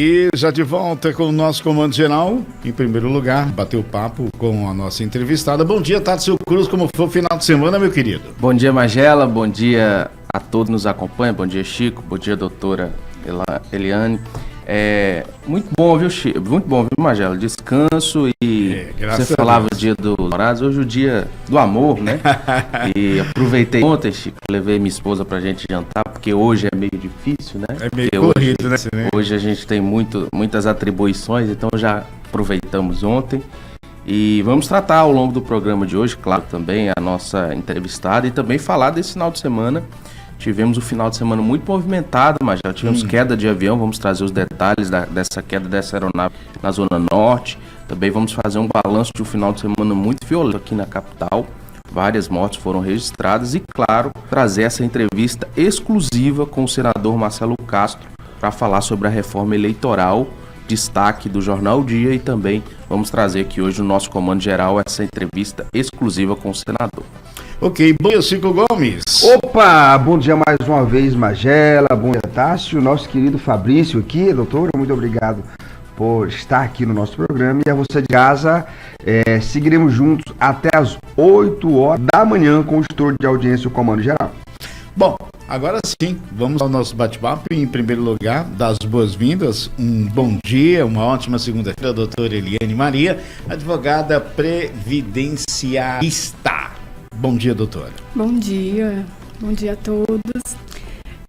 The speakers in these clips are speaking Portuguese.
E já de volta com o nosso comando geral, em primeiro lugar, bateu papo com a nossa entrevistada. Bom dia, Tássio Cruz, como foi o final de semana, meu querido? Bom dia, Magela, bom dia a todos que nos acompanham, bom dia, Chico, bom dia, doutora Eliane. Muito bom, viu, Chico? Muito bom, viu, Magela? Descanso e você falava o dia dos namorados, hoje é o dia do amor, né? E aproveitei ontem, Chico, levei minha esposa pra gente jantar, porque hoje é meio difícil, né? É meio corrido, né? Hoje a gente tem muitas atribuições, então já aproveitamos ontem. E vamos tratar ao longo do programa de hoje, claro, também a nossa entrevistada e também falar desse final de semana. Tivemos um final de semana muito movimentado, mas já tivemos queda de avião, vamos trazer os detalhes dessa queda dessa aeronave na Zona Norte. Também vamos fazer um balanço de um final de semana muito violento aqui na capital. Várias mortes foram registradas e, claro, trazer essa entrevista exclusiva com o senador Marcelo Castro para falar sobre a reforma eleitoral, destaque do Jornal Dia, e também vamos trazer aqui hoje no nosso comando geral essa entrevista exclusiva com o senador. Ok, bom dia, Chico Gomes. Opa, bom dia mais uma vez, Magela, bom dia, Tássio, nosso querido Fabrício aqui, doutor, muito obrigado por estar aqui no nosso programa, e a você de casa, seguiremos juntos até as 8 horas da manhã com o estouro de audiência do Comando Geral. Bom, agora sim, vamos ao nosso bate-papo. Em primeiro lugar, dar as boas-vindas, um bom dia, uma ótima segunda-feira, doutora Eliane Maria, advogada previdenciarista. Bom dia, doutora. Bom dia a todos.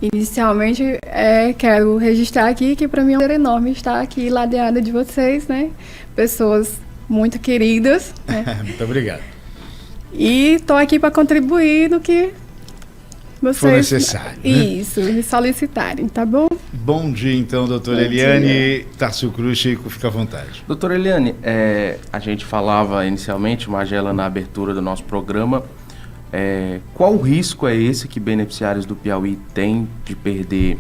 Inicialmente, quero registrar aqui que para mim é um prazer enorme estar aqui ladeada de vocês, né? Pessoas muito queridas, né? Muito obrigado. E estou aqui para contribuir no que vocês... for necessário. Isso, me solicitarem, tá bom? Bom dia, então, doutora Eliane. Tássio Cruz, Chico, fica à vontade. Doutora Eliane, a gente falava inicialmente, Magela, na abertura do nosso programa, qual risco é esse que beneficiários do Piauí têm de perder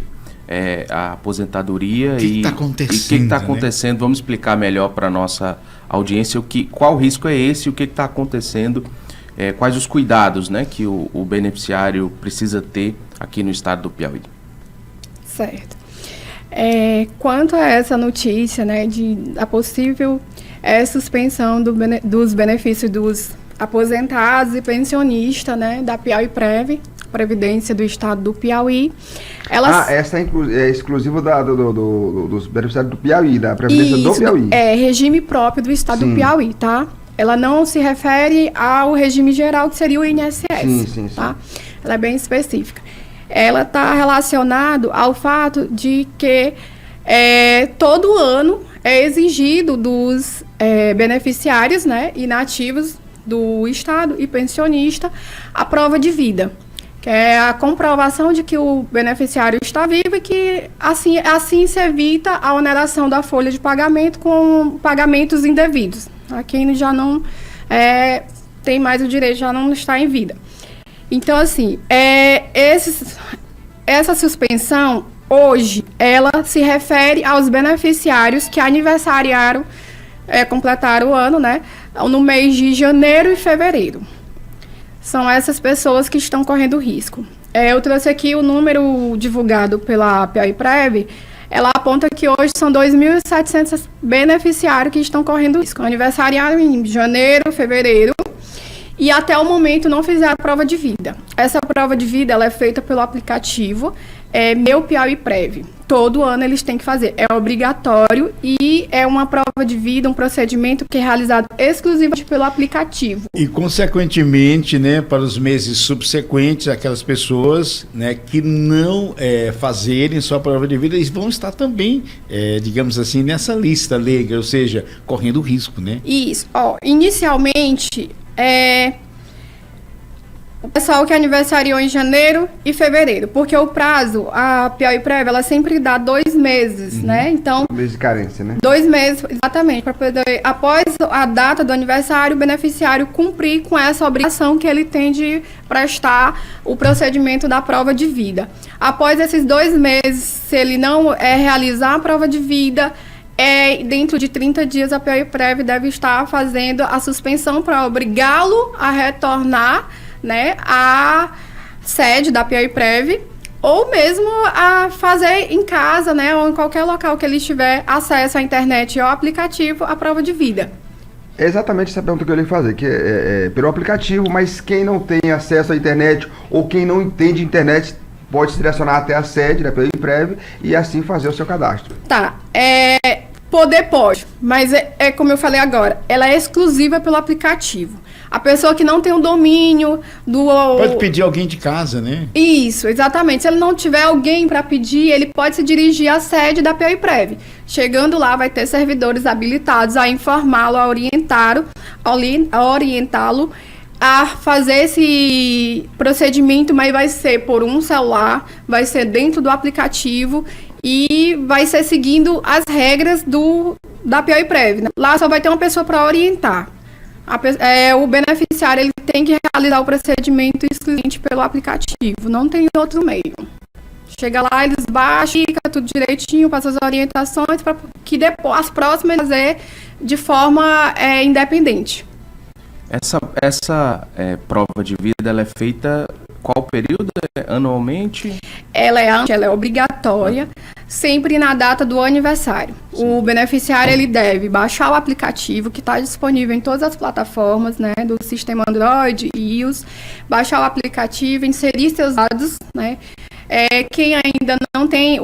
a aposentadoria? O que está acontecendo? E o que está acontecendo? Né? Vamos explicar melhor para a nossa audiência qual risco é esse e o que está acontecendo, quais os cuidados, né, que o beneficiário precisa ter aqui no estado do Piauí. Certo. Quanto a essa notícia, né, da possível suspensão dos benefícios dos aposentados e pensionistas, né, da Piauí Previdência do Estado do Piauí. Essa é exclusiva dos beneficiários do Piauí, da Previdência do Piauí. É regime próprio do Estado do Piauí, tá? Ela não se refere ao regime geral, que seria o INSS, tá? Ela é bem específica. Ela está relacionada ao fato de que todo ano é exigido dos beneficiários, né, inativos do Estado e pensionista a prova de vida, que é a comprovação de que o beneficiário está vivo e que assim se evita a oneração da folha de pagamento com pagamentos indevidos. A quem já não tem mais o direito, já não está em vida. Então, assim, essa suspensão, hoje, ela se refere aos beneficiários que aniversariaram, completaram o ano, né, no mês de janeiro e fevereiro. São essas pessoas que estão correndo risco. Eu trouxe aqui o número divulgado pela Piauí Prev. Ela aponta que hoje são 2.700 beneficiários que estão correndo risco. Aniversariaram em janeiro, fevereiro, e até o momento não fizeram a prova de vida. Essa prova de vida ela é feita pelo aplicativo Meu Piauí Prev. Todo ano eles têm que fazer. É obrigatório e é uma prova de vida, um procedimento que é realizado exclusivamente pelo aplicativo. E, consequentemente, né, para os meses subsequentes, aquelas pessoas, né, que não fazerem sua prova de vida, eles vão estar também, digamos assim, nessa lista negra, ou seja, correndo risco, né? Isso. Inicialmente, o pessoal que aniversariou em janeiro e fevereiro, porque o prazo, a Piauí Prev, ela sempre dá 2 meses, né? Então, 2 meses de carência, né? 2 meses, exatamente, para poder, após a data do aniversário, o beneficiário cumprir com essa obrigação que ele tem de prestar o procedimento da prova de vida. Após esses 2 meses, se ele não realizar a prova de vida, dentro de 30 dias a Piauí Prev deve estar fazendo a suspensão para obrigá-lo a retornar, né, a sede da Piauí Prev ou mesmo a fazer em casa, né, ou em qualquer local que ele tiver acesso à internet ou aplicativo, a prova de vida. É exatamente essa pergunta que eu ia fazer, que é pelo aplicativo, mas quem não tem acesso à internet ou quem não entende internet pode se direcionar até a sede da PIOIPREV e assim fazer o seu cadastro. Tá, poder pode, mas é como eu falei agora, ela é exclusiva pelo aplicativo. A pessoa que não tem o domínio do... Pode pedir alguém de casa, né? Isso, exatamente. Se ele não tiver alguém para pedir, ele pode se dirigir à sede da PIOIPREV. Chegando lá, vai ter servidores habilitados a informá-lo, a orientá-lo a fazer esse procedimento, mas vai ser por um celular, vai ser dentro do aplicativo e vai ser seguindo as regras da PIOIPREV. Lá só vai ter uma pessoa para orientar. O beneficiário ele tem que realizar o procedimento exclusivamente pelo aplicativo, não tem outro meio. Chega lá, eles baixam, fica tudo direitinho, passa as orientações para que depois as próximas fazer de forma independente. Essa prova de vida, ela é feita qual período? Anualmente? Ela é obrigatória, sempre na data do aniversário. Sim. O beneficiário ele deve baixar o aplicativo, que está disponível em todas as plataformas, né, do sistema Android e iOS, baixar o aplicativo, inserir seus dados, né. Quem ainda não tem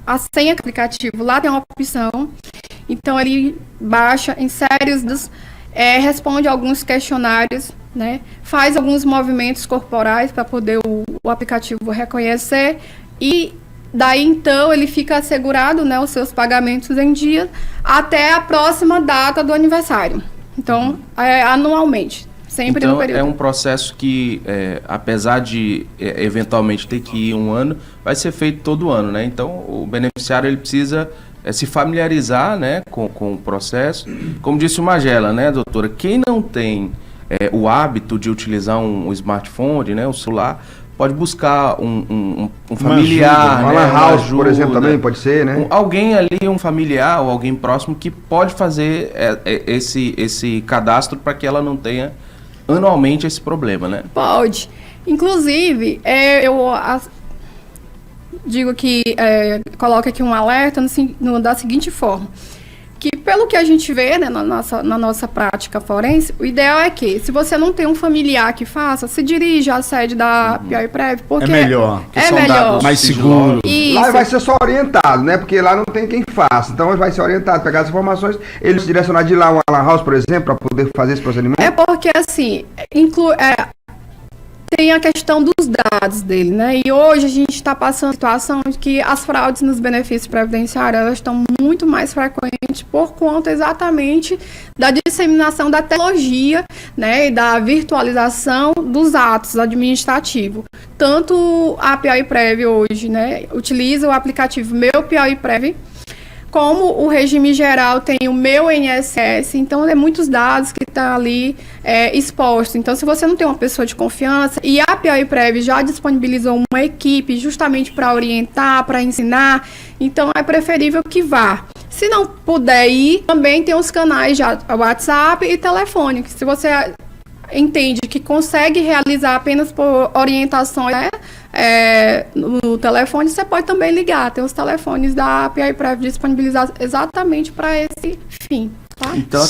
a senha do aplicativo, lá tem uma opção, então ele baixa, insere os dados, responde alguns questionários, né, faz alguns movimentos corporais para poder o aplicativo reconhecer e daí então ele fica assegurado, né, os seus pagamentos em dia até a próxima data do aniversário. Então, anualmente, sempre no período. É um processo que, apesar de eventualmente ter que ir um ano, vai ser feito todo ano, né? Então, o beneficiário ele precisa se familiarizar, né, com o processo. Como disse o Magela, né, doutora, quem não tem o hábito de utilizar um smartphone, né, o celular, pode buscar um familiar, uma lan house, por exemplo, também pode ser, né? Alguém ali, um familiar ou alguém próximo que pode fazer esse cadastro para que ela não tenha anualmente esse problema, né? Pode. Inclusive, digo que coloca aqui um alerta da seguinte forma, que pelo que a gente vê, né, na nossa prática forense, o ideal é que, se você não tem um familiar que faça, se dirija à sede da PIOIPREV, porque é melhor, mais seguro. Isso. Lá vai ser só orientado, né, porque lá não tem quem faça, então ele vai ser orientado, pegar as informações, ele se direcionar de lá uma lan house, por exemplo, para poder fazer esse procedimento? É porque, assim, tem a questão dos dados dele, né? E hoje a gente está passando a situação de que as fraudes nos benefícios previdenciários elas estão muito mais frequentes por conta exatamente da disseminação da tecnologia, né? E da virtualização dos atos administrativos. Tanto a PIOIPREV hoje, né? Utiliza o aplicativo Meu PIOIPREV, como o regime geral tem o Meu INSS, então é muitos dados que estão ali expostos. Então, se você não tem uma pessoa de confiança, e a PIOIPREV já disponibilizou uma equipe justamente para orientar, para ensinar, então é preferível que vá. Se não puder ir, também tem os canais de WhatsApp e telefone, que se você entende que consegue realizar apenas por orientações, né, no telefone, você pode também ligar. Tem os telefones da PIOIPREV disponibilizados exatamente para esse fim. Tá? Então,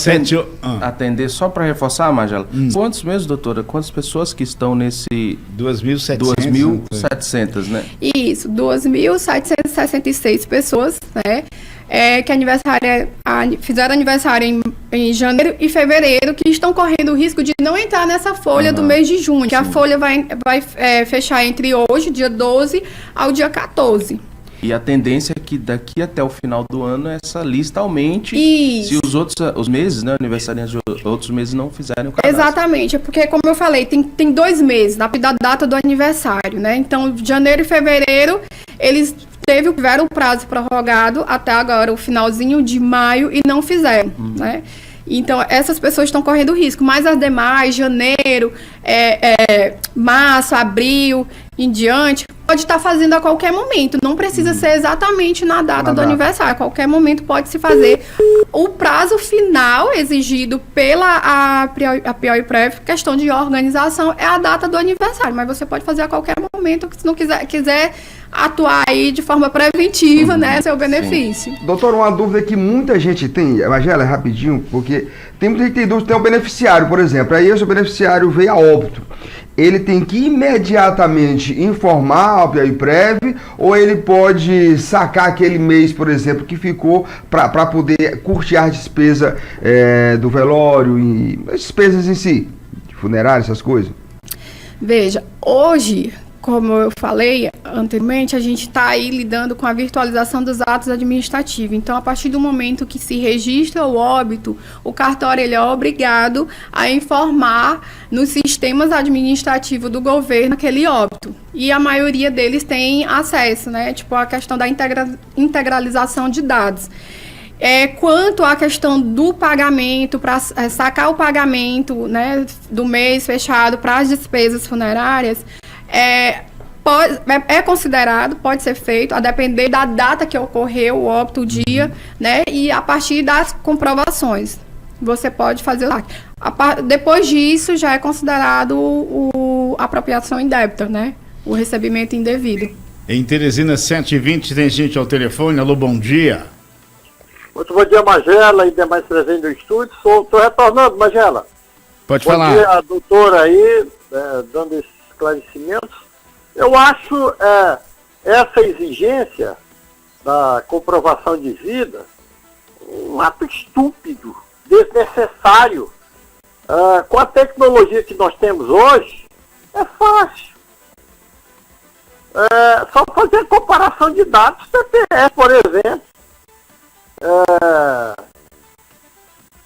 atender só para reforçar, Magela, quantos mesmo, doutora? Quantas pessoas que estão nesse... 2.700, né? Isso, 2.766 pessoas, né? Que fizeram aniversário em janeiro e fevereiro, que estão correndo o risco de não entrar nessa folha do mês de junho, que a folha vai fechar entre hoje, dia 12, ao dia 14. E a tendência é que daqui até o final do ano essa lista aumente. Isso. Se os meses, né, aniversariantes de outros meses não fizerem o cadastro. Exatamente, porque como eu falei, tem 2 meses da data do aniversário, né? Então, janeiro e fevereiro, eles tiveram o prazo prorrogado até agora, o finalzinho de maio, e não fizeram, né? Então, essas pessoas estão correndo risco, mas as demais, janeiro, março, abril, em diante, pode estar fazendo a qualquer momento, não precisa ser exatamente na data do aniversário, a qualquer momento pode se fazer. O prazo final exigido pela Piauí-Prev, questão de organização, é a data do aniversário, mas você pode fazer a qualquer momento, se não quiser atuar aí de forma preventiva, né, seu benefício. Sim. Doutor, uma dúvida que muita gente tem, Magela, rapidinho, porque tem muita gente que tem dúvida, tem um beneficiário, por exemplo, aí esse beneficiário veio a óbito. Ele tem que imediatamente informar ao Piauí-Prev ou ele pode sacar aquele mês, por exemplo, que ficou para poder custear a despesa do velório e as despesas em si, de funerário, essas coisas? Veja, hoje, como eu falei anteriormente, a gente está aí lidando com a virtualização dos atos administrativos. Então, a partir do momento que se registra o óbito, o cartório ele é obrigado a informar nos sistemas administrativos do governo aquele óbito. E a maioria deles tem acesso, né? Tipo, a questão da integralização de dados. Quanto à questão do pagamento, para sacar o pagamento, né, do mês fechado para as despesas funerárias, é considerado, pode ser feito, a depender da data que ocorreu o óbito, o dia, né? E a partir das comprovações, você pode fazer o saque. Depois disso, já é considerado a apropriação indébita, né? O recebimento indevido. Em Teresina, 7h20, tem gente ao telefone. Alô, bom dia. Muito bom dia, Magela, e demais presentes do estúdio. Estou retornando, Magela. Pode falar. Bom dia, a doutora aí, dando esses esclarecimentos. Eu acho essa exigência da comprovação de vida um ato estúpido, desnecessário. Com a tecnologia que nós temos hoje, é fácil. Só fazer a comparação de dados CPF, por exemplo.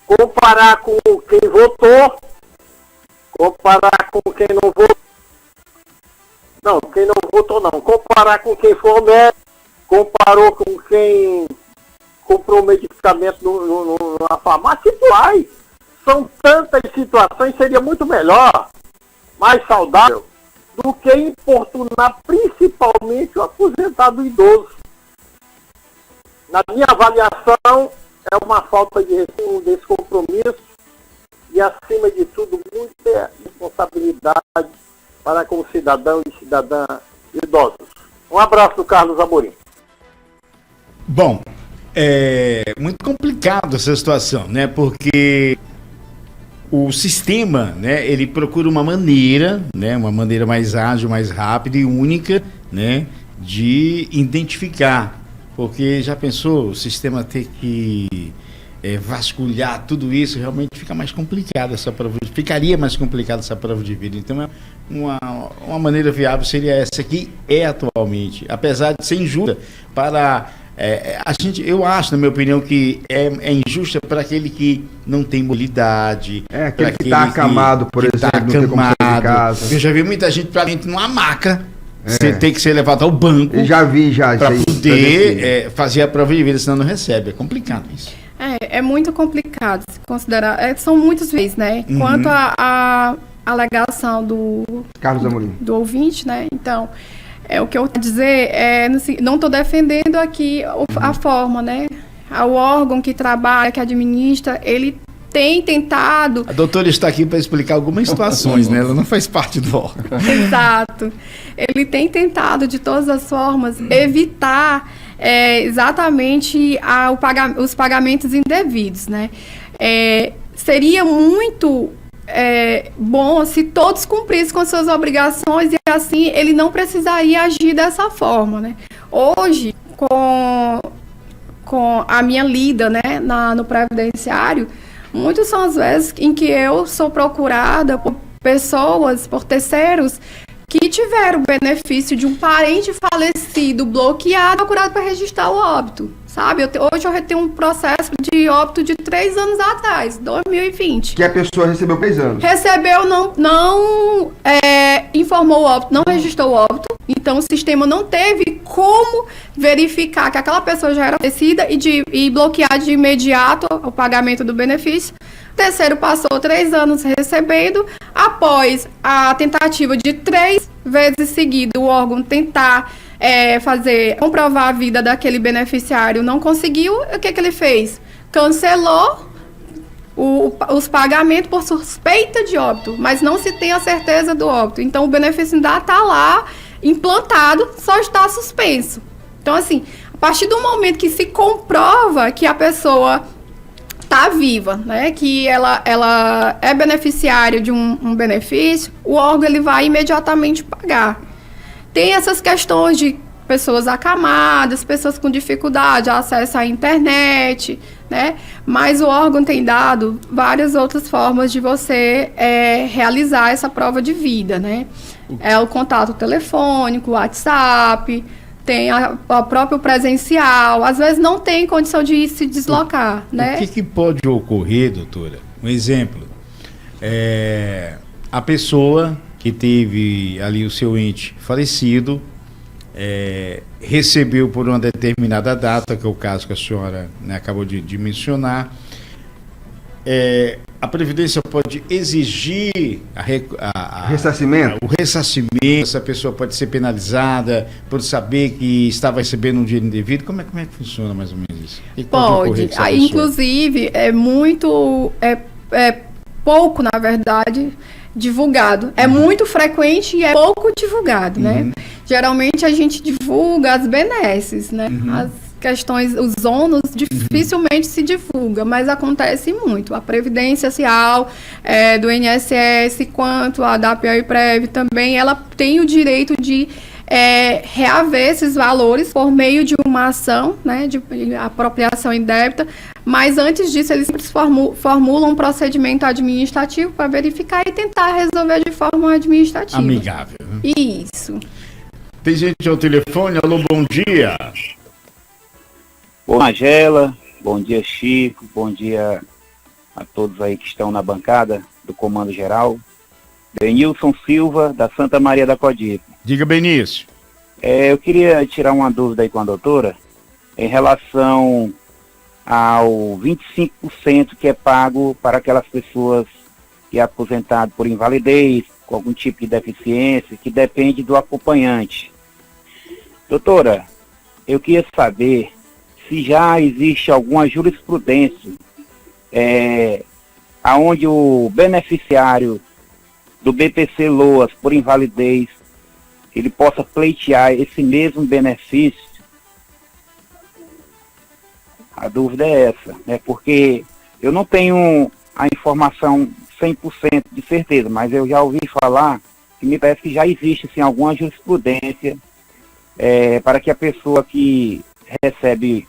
Comparar com quem votou, comparar com quem não votou. Não, quem não votou não. Comparar com quem for médico, comparou com quem comprou medicamento na farmácia e vai. São tantas situações, seria muito melhor, mais saudável, do que importunar principalmente o aposentado idoso. Na minha avaliação, é uma falta de desse compromisso e, acima de tudo, muita responsabilidade para com cidadão e cidadã idosos. Um abraço do Carlos Amorim. Bom, é muito complicado essa situação, né? Porque o sistema, né, ele procura uma maneira, né, uma maneira mais ágil, mais rápida e única, né, de identificar. Porque já pensou o sistema ter que vasculhar tudo isso, realmente fica mais complicado essa prova, ficaria mais complicado essa prova de vida. Então, uma maneira viável seria essa que é atualmente, apesar de ser injusta para eu acho, na minha opinião, que é injusta para aquele que não tem mobilidade. Aquele que está acamado, por exemplo, não tem como sair de casa. Eu já vi muita gente praticamente numa maca. Você tem que ser levado ao banco. Eu já vi para poder fazer a prova de vida, senão não recebe. É complicado isso. É muito complicado se considerar. São muitas vezes, né? Uhum. Quanto à alegação do Carlos Amorim, do ouvinte, né? Então, o que eu quero dizer não estou defendendo aqui a forma, né? O órgão que trabalha, que administra, ele tem tentado... A doutora está aqui para explicar algumas situações, né? Ela não faz parte do órgão. Exato. Ele tem tentado, de todas as formas, evitar exatamente os pagamentos indevidos, né? Seria muito bom se todos cumprissem com suas obrigações e assim ele não precisaria agir dessa forma, né? Hoje, com a minha lida, né, no previdenciário, muitas são as vezes em que eu sou procurada por pessoas, por terceiros, que tiveram o benefício de um parente falecido bloqueado, procurado para registrar o óbito, sabe? Hoje eu tenho um processo de óbito de 3 anos atrás, 2020. Que a pessoa recebeu 3 anos. Recebeu, não informou o óbito, não registrou o óbito, então o sistema não teve como verificar que aquela pessoa já era falecida e bloquear de imediato o pagamento do benefício. O terceiro passou 3 anos recebendo, após a tentativa de 3 vezes seguidas o órgão tentar comprovar a vida daquele beneficiário, não conseguiu, o que ele fez? Cancelou os pagamentos por suspeita de óbito, mas não se tem a certeza do óbito. Então, o benefício ainda está lá, implantado, só está suspenso. Então, assim, a partir do momento que se comprova que a pessoa está viva, né, que ela é beneficiária de um benefício, o órgão ele vai imediatamente pagar. Tem essas questões de pessoas acamadas, pessoas com dificuldade de acesso à internet, né? Mas o órgão tem dado várias outras formas de você realizar essa prova de vida, né? É o contato telefônico, o WhatsApp, tem a próprio presencial, às vezes não tem condição de se deslocar, né? O que pode ocorrer, doutora? Um exemplo, a pessoa que teve ali o seu ente falecido, recebeu por uma determinada data, que é o caso que a senhora, né, acabou de mencionar, a Previdência pode exigir ressarcimento? O ressarcimento, essa pessoa pode ser penalizada por saber que estava recebendo um dinheiro indevido. Como é que funciona mais ou menos isso? Pode. Inclusive, pouco, na verdade, divulgado. É muito frequente e é pouco divulgado, né? Geralmente a gente divulga as benesses, né? As questões, os ônus dificilmente se divulga, mas acontece muito. A Previdência Social do INSS, quanto a da Piauí-Prev também, ela tem o direito de reaver esses valores por meio de uma ação, né, de apropriação indébita, mas antes disso eles sempre formulam um procedimento administrativo para verificar e tentar resolver de forma administrativa. Amigável. Né? Isso. Tem gente ao telefone. Alô, bom dia. Bom, Angela, bom dia, Chico, bom dia a todos aí que estão na bancada do Comando Geral. Benilson Silva, da Santa Maria da Codipe. Diga, Benício. Eu queria tirar uma dúvida aí com a doutora em relação ao 25% que é pago para aquelas pessoas que é aposentado por invalidez, com algum tipo de deficiência, que depende do acompanhante. Doutora, eu queria saber se já existe alguma jurisprudência aonde o beneficiário do BPC Loas por invalidez ele possa pleitear esse mesmo benefício. A dúvida é essa, né? Porque eu não tenho a informação 100% de certeza, mas eu já ouvi falar que me parece que já existe assim, alguma jurisprudência para que a pessoa que recebe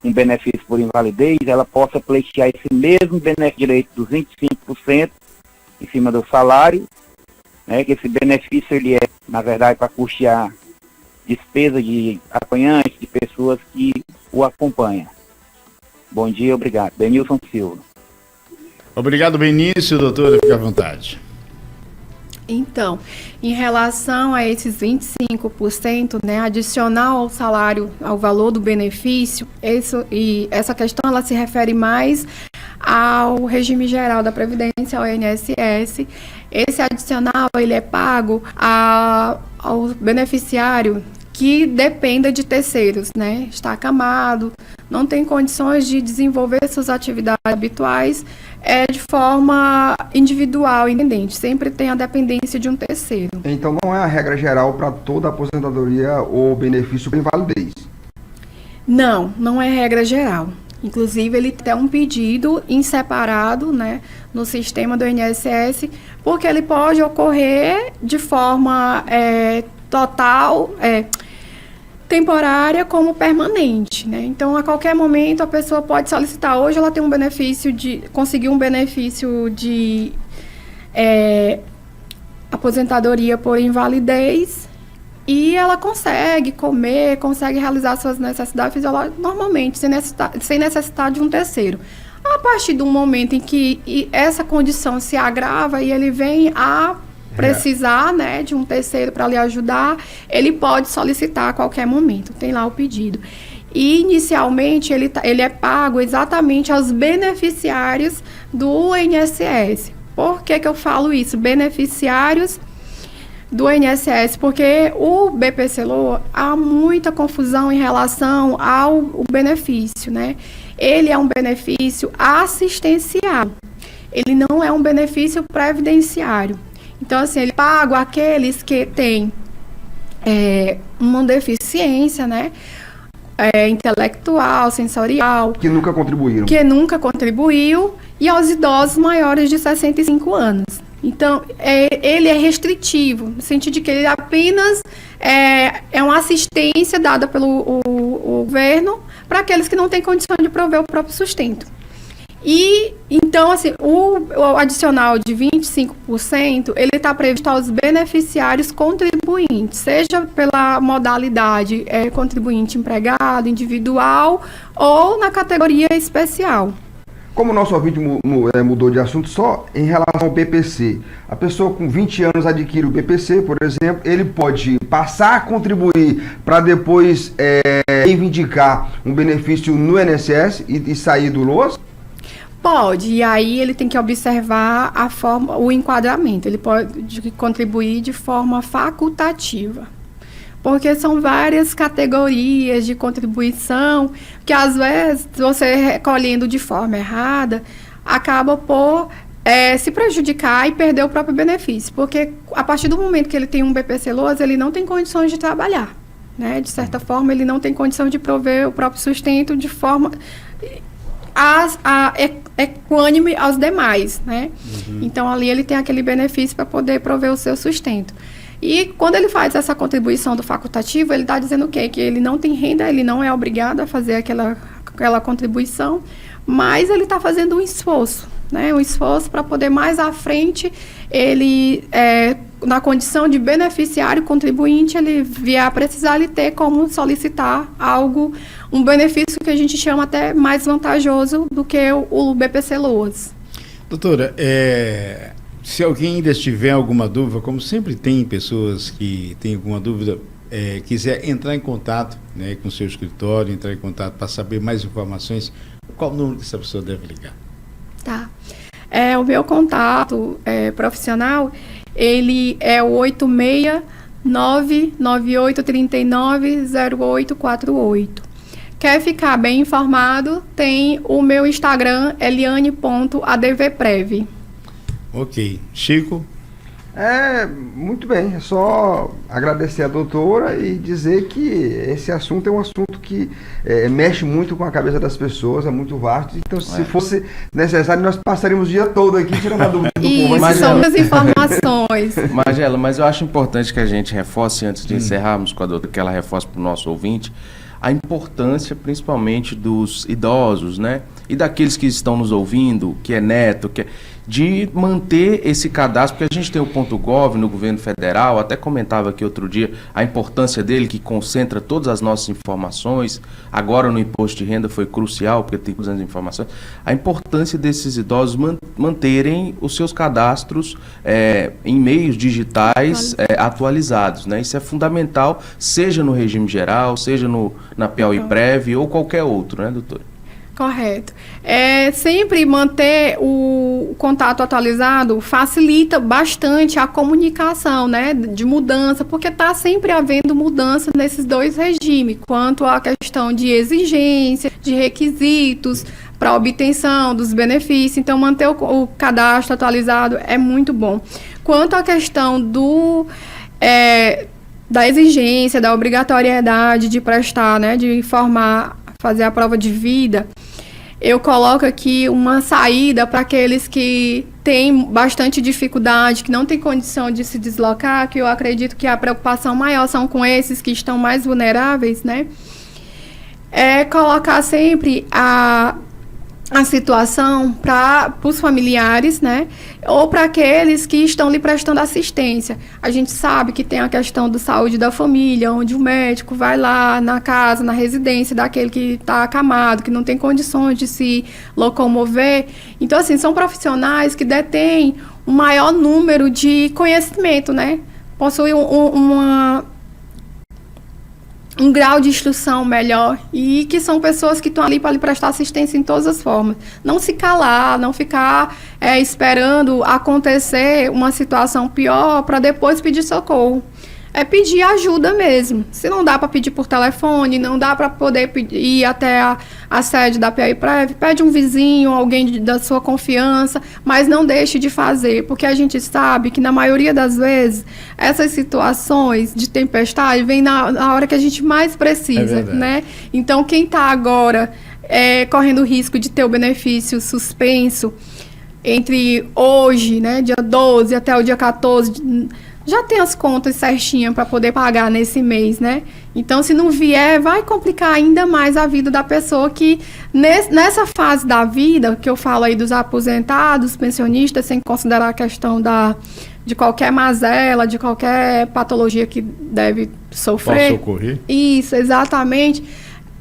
um benefício por invalidez, ela possa pleitear esse mesmo benefício direito dos 25% em cima do salário, né, que esse benefício ele é, na verdade, para custear despesa de acompanhantes, de pessoas que o acompanham. Bom dia, obrigado. Benilson Silva. Obrigado, Benício, doutora, fique à vontade. Então, em relação a esses 25%, né, adicional ao salário, ao valor do benefício, essa questão ela se refere mais ao regime geral da Previdência, ao INSS. Esse adicional ele é pago ao beneficiário que dependa de terceiros, né? Está acamado, não tem condições de desenvolver suas atividades habituais de forma individual, independente. Sempre tem a dependência de um terceiro. Então não é a regra geral para toda aposentadoria ou benefício por invalidez? Não é regra geral. Inclusive, ele tem um pedido em separado, né, no sistema do INSS, porque ele pode ocorrer de forma total, temporária como permanente, né? Então, a qualquer momento, a pessoa pode solicitar. Hoje, ela tem um benefício conseguiu um benefício de aposentadoria por invalidez, e ela consegue comer, consegue realizar suas necessidades fisiológicas normalmente, sem necessitar de um terceiro. A partir do momento em que essa condição se agrava e ele vem a precisar, né, de um terceiro para lhe ajudar, ele pode solicitar a qualquer momento, tem lá o pedido. E, inicialmente, ele é pago exatamente aos beneficiários do INSS. Por que eu falo isso? Beneficiários do INSS, porque o BPC-LOA há muita confusão em relação ao benefício, né? Ele é um benefício assistencial, ele não é um benefício previdenciário. Então, assim, ele paga aqueles que têm uma deficiência, né? Intelectual, sensorial. Que nunca contribuíram. Que nunca contribuiu, e aos idosos maiores de 65 anos. Então, ele é restritivo, no sentido de que ele apenas é uma assistência dada pelo governo para aqueles que não têm condição de prover o próprio sustento. E, então, assim, o adicional de 25%, ele está previsto aos beneficiários contribuintes, seja pela modalidade contribuinte empregado, individual, ou na categoria especial. Como o nosso ouvinte mudou de assunto, só em relação ao BPC, a pessoa com 20 anos adquire o BPC, por exemplo, ele pode passar a contribuir para depois reivindicar um benefício no INSS e sair do LOAS? Pode, e aí ele tem que observar o enquadramento, ele pode contribuir de forma facultativa. Porque são várias categorias de contribuição, que às vezes você recolhendo de forma errada, acaba por se prejudicar e perder o próprio benefício. Porque a partir do momento que ele tem um BPC-LOAS, ele não tem condições de trabalhar, né? De certa forma, ele não tem condição de prover o próprio sustento de forma equânime aos demais, né? Uhum. Então, ali ele tem aquele benefício para poder prover o seu sustento. E quando ele faz essa contribuição do facultativo, ele está dizendo o quê? Que ele não tem renda, ele não é obrigado a fazer aquela contribuição, mas ele está fazendo um esforço, né? Um esforço para poder mais à frente, ele, na condição de beneficiário contribuinte, ele vier a precisar, ele ter como solicitar um benefício que a gente chama até mais vantajoso do que o BPC-LOAS. Doutora, se alguém ainda tiver alguma dúvida, como sempre tem pessoas que têm alguma dúvida, quiser entrar em contato, né, com o seu escritório, entrar em contato para saber mais informações, qual número que essa pessoa deve ligar? Tá. O meu contato profissional, ele é o 86998390848. Quer ficar bem informado, tem o meu Instagram, eliane.advprev. Ok. Chico? Muito bem. É só agradecer a doutora e dizer que esse assunto é um assunto que mexe muito com a cabeça das pessoas, é muito vasto. Então, se fosse necessário, nós passaríamos o dia todo aqui tirando a dúvida do povo. Isso, são as informações. Magela, mas eu acho importante que a gente reforce, antes de encerrarmos com a doutora, que ela reforce para o nosso ouvinte, a importância principalmente dos idosos, né? E daqueles que estão nos ouvindo, que é neto, de manter esse cadastro, porque a gente tem o .gov no governo federal, até comentava aqui outro dia a importância dele, que concentra todas as nossas informações. Agora no imposto de renda foi crucial, porque tem todas as informações. A importância desses idosos manterem os seus cadastros em meios digitais atualizados, né? Isso é fundamental, seja no regime geral, seja na Piauí Prev ou qualquer outro, né, doutora? Correto. Sempre manter o contato atualizado facilita bastante a comunicação, né, de mudança, porque está sempre havendo mudança nesses dois regimes, quanto à questão de exigência, de requisitos para obtenção dos benefícios. Então, manter o cadastro atualizado é muito bom. Quanto à questão da exigência, da obrigatoriedade de prestar, né, de informar, fazer a prova de vida, eu coloco aqui uma saída para aqueles que têm bastante dificuldade, que não têm condição de se deslocar, que eu acredito que a preocupação maior são com esses que estão mais vulneráveis, né? Colocar sempre a situação para os familiares, né? Ou para aqueles que estão lhe prestando assistência. A gente sabe que tem a questão da saúde da família, onde o médico vai lá na casa, na residência daquele que está acamado, que não tem condições de se locomover. Então, assim, são profissionais que detêm um maior número de conhecimento, né? Possuem um grau de instrução melhor e que são pessoas que estão ali para lhe prestar assistência em todas as formas. Não se calar, não ficar esperando acontecer uma situação pior para depois pedir socorro. É pedir ajuda mesmo. Se não dá para pedir por telefone, não dá para poder ir até a sede da PAIPREV, pede um vizinho, alguém da sua confiança, mas não deixe de fazer, porque a gente sabe que na maioria das vezes essas situações de tempestade vêm na hora que a gente mais precisa, né? Então quem está agora correndo o risco de ter o benefício suspenso entre hoje, né, dia 12 até o dia 14, já tem as contas certinhas para poder pagar nesse mês, né? Então, se não vier, vai complicar ainda mais a vida da pessoa que, nessa fase da vida, que eu falo aí dos aposentados, pensionistas, sem considerar a questão de qualquer mazela, de qualquer patologia que deve sofrer. Posso ocorrer? Isso, exatamente.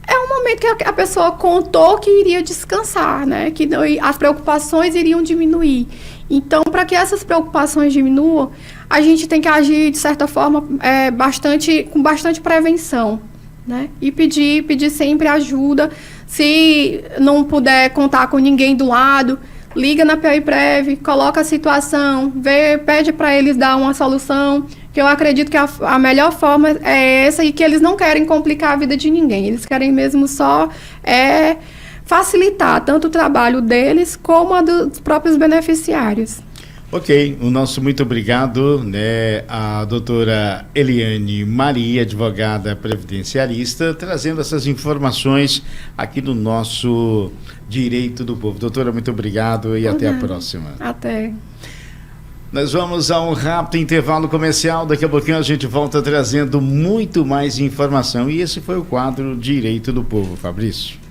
É um momento que a pessoa contou que iria descansar, né? Que as preocupações iriam diminuir. Então, para que essas preocupações diminuam, a gente tem que agir, de certa forma, com bastante prevenção, né? E pedir sempre ajuda. Se não puder contar com ninguém do lado, liga na PAIPREV, coloca a situação, pede para eles dar uma solução, que eu acredito que a melhor forma é essa e que eles não querem complicar a vida de ninguém. Eles querem mesmo só facilitar tanto o trabalho deles como a dos próprios beneficiários. Ok, o nosso muito obrigado, né, a doutora Eliane Maria, advogada previdenciarista, trazendo essas informações aqui no nosso Direito do Povo. Doutora, muito obrigado e até a próxima. Até. Nós vamos a um rápido intervalo comercial, daqui a pouquinho a gente volta trazendo muito mais informação e esse foi o quadro Direito do Povo. Fabrício.